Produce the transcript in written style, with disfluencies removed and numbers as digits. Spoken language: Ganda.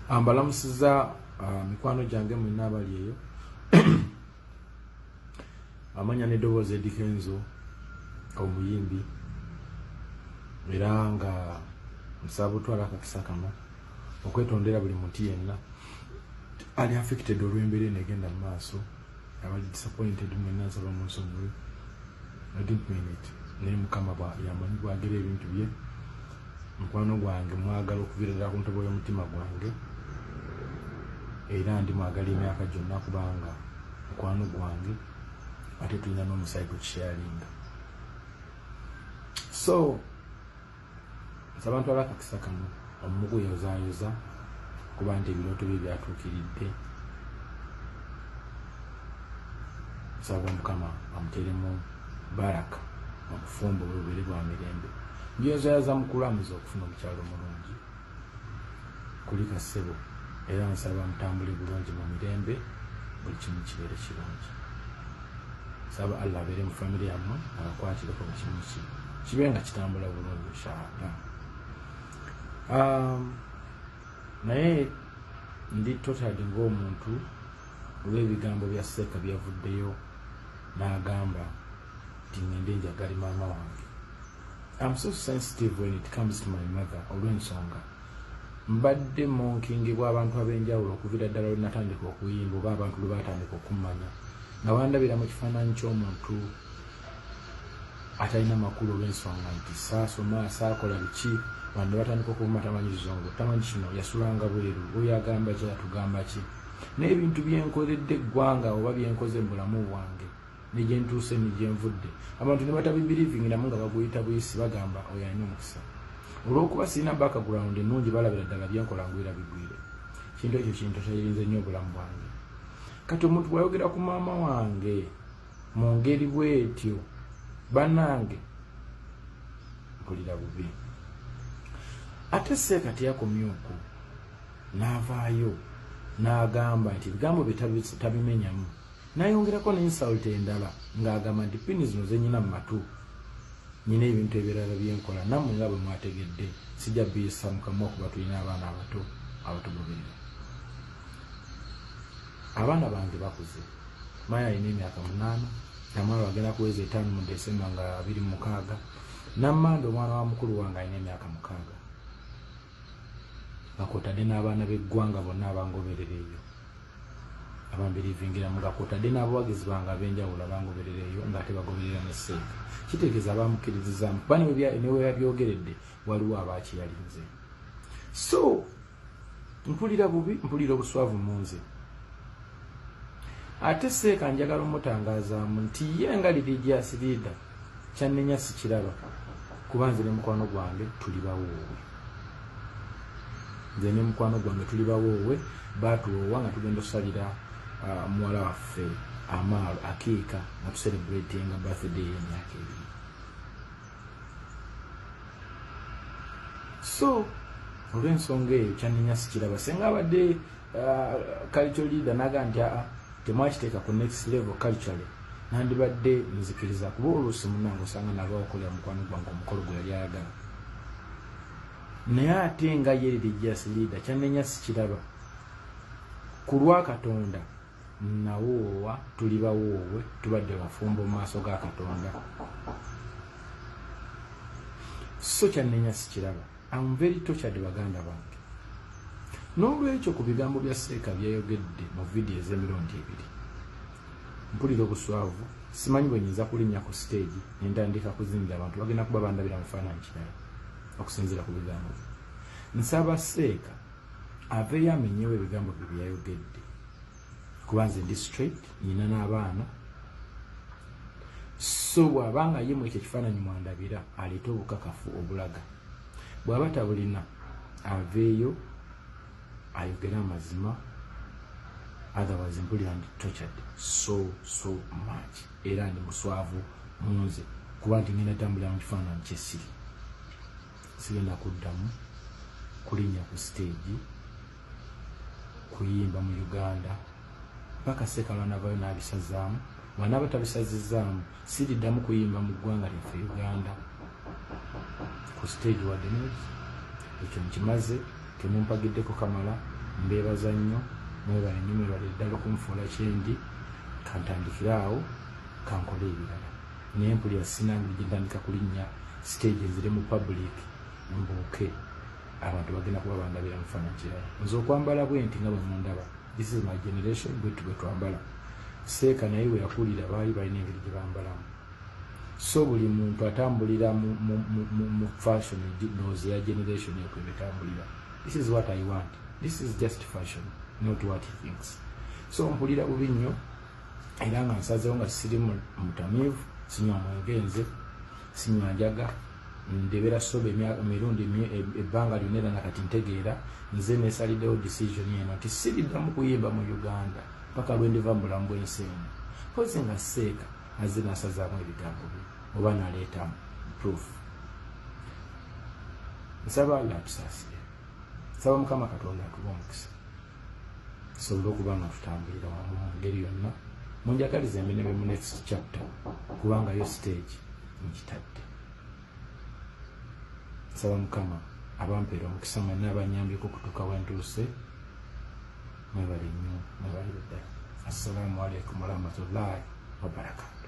Ambalamusiza mikwano gyange mwenna abali eyo. Amanya n'eddoboozi Eddy Kenzo omuyimbi era nga nsaba butwala akakisa kano okwetondera buli muntu yenna ali affected olw'embeera enegenda mu maaso abali disappointed mwenna nsaba munsonyiwe. I didn't mean it. Naye Mukama yamanyi bwagera ebintu bye. Mukwano gwange mwagala okuviirira ku ntobo y'omutima gwange era ndi mwagala emyaka gyonna kubanga mukwano gwange ate tulina n'omusaayi gukisharinga. So nsaba ntwala akakisa kano omuguyozaayoza kuba nti ebirooto bye byatuukiridde. Nsaba Mukama amuteeremu baraka obufumbo bubiri bwa mirembe. Njeyozayaza mukulamuza okufuna omukyalo omulungi kuli Kasebo era nsaba mutambule bulungi mu mirembe buli kimu kibeere kirungi. Nsaba Allah abeere mu famire yammwe abakwatireko buli kimu kibe nga kitambula bulungi inshallah. Naye ndi totally ng'omuntu olw'ebigambo bya Seeka byavuddeyo n'agamba nti ngende njagali maama wange. I'm so sensitive when it comes to my mother olw'ensonga mbadde monkingibwa abantu ab'enjawulo okuviira ddala lwe natandika okuyimba oba abantu lwe batandika okummanya nga bandabira mu kifaananyi ky'omuntu atalina makulu olw'ensonga nti saasoma saakola biki wande batandika okuvuma tamanyi kizungu tamanyi kino yasulanga bweru oyo agamba ki atugamba ki n'ebintu byenkoledde eggwanga oba byenkoze mu bulamu bwange ne gye ntuuse ne gye nvudde abantu ne batabibirivingi namu nga baguyita buyisi bagamba oyo alina omukisa olw'okuba sirina background ennungi balabira ddala byenkola ngwira bigwire. Kintu ekyo kintu kyayirinze nnyo obulamu bwange. Kati omuntu bw'ayogera ku maama wange mu ngeri bw'etyo bannange mpulira bubi. Ate Seeka teyakomyeko n'avaayo n'agamba nti ebigambo bye tabimenyamu n'ayongerako n'insult endala ng'agamba nti pini zino ze nnyina mu matu nyina ebintu ebirala byenkola nammwe nga bwe mwategedde sijja biyisa mu kamwa kuba tulina abaana abato abatugoberera. Abaana bange bakuze. Maya alina emyaka 8, Namala agenda kuweza 5 mu Desemba nga 26, Namanda omwana wa mukulu wange alina emyaka 6. Bakootadde n'abaana b'eggwanga bonna abangoberera eyo abambirivingira mu gakootadde n'abawagizi bange ab'enjawulo abangoberera eyo ng'ate bagoberera ne Seeka. Kitegeeza abamukkiririzaamu kuba newe yabyogeredde waliwo abaakiyalinze. So mpulira bubi, mpulira obuswavu mu nze. Ate Seeka njagala omutangazaamu nti ye nga religious leader kyannenya sikiraba kuba nze ne mukwano gwange tuli bawoowe. Nze ne mukwano gwange tuli bawoowe baatuwoowa nga tugenda osalira muwala waffe amaalo akiika nga tucelebratinga birthday y'emyaka 2. So olw'ensonga eyo kyannenya sikiraba senga abadde cultural leader naga nti temwakiteeka ku next level culturally nandibadde nzikiriza kuba oluusi munnange osanga nalwawo okolera mukwano gwange omukolo gwe yali ayagala. Naye ate nga ye religious leader kyannenya sikiraba ku lwa Katonda nawoowa tuli bawoowe tubadde bafumbo mu maaso ga Katonda. So kyannenya sikiraba. I'm very touched baganda bange. N'olwekyo ku bigambo bya Seeka byayogedde mu vidiyo ez'emirundi 2 mpulira obuswavu simanyi bwe nyinza kulinnya ku stage nentandika kuzingira abantu bagenda kuba bandabira mu faananyi kirala okusinziira ku bigambo bye. Nsaba Seeka aveeyo amenyewo ebigambo bye byayogedde kuba nze ndi straight nyina n'abaana. So bw'abanga ye mu ekyo ekifaananyi mwandabira aleete obukakafu obulaga. Bw'aba tabulina aveeyo ayogera amazima. Otherwise mpulira ndi tortured so much era ndi muswavu munze kuba nti ngenda tambulira mu kifaananyi kyesiri. Sigenda kuddamu kulinnya ku stage kuyimba mu Uganda mpaka Seeka lwanavayo n'abisazaamu. Bw'anaaba tabisazizaamu siriddamu kuyimba mu ggwanga lyaffe Uganda ku stage wadde nezi ekyo nkimaze temumpagiddeko kamala mbeebaza nnyo mwebale nnyo mwebale ddala okunfuula kyendi kantandikire awo kankole ebirala naye mpulira sinange gye ntandika kulinnya stage eziri mu public mbuuke abantu bagenda kuba bandabira mu kifaananyi kirala nze okwambala bwenti nga bwe mundaba this is my generation bwetu bwe twambala seeka naye we yakulira baali balina engeri gye bambalamu so buli muntu atambulira mu fashion ndowooza ya generation ekwe betambulira this is what I want, this is just fashion, not what he thinks. So mpulira bubi nnyo era nga nsazeewo nga siri mutamiivu sinywa mwenge nze sinywa njaga ndebera sobe emirundi ebbanga lyonna era nakati ntegeera nze neesaliddewo decision eno nti siriddamu kuyimba mu Uganda paka lwe ndiva mu bulamu bw'ensi eno pozi nga seeka azze nasazaamu ebigambo bye oba naleeta proof. Nsaba Allah atusaasire, nsaba Mukama Katonda atuwe omukisa tusobole okuba nga tutambulira wamu mu ngeri yonna. Munjagalize mbinebe mu next chapter kubanga yo stage nkitadde. Nsaba Mukama abampeera omukisa mwenna abanyambyeko okutuuka wentuuse. Mwebale nnyo, mwebale ddala. Assalamu alaikum warahmatullahi wabarakatuh.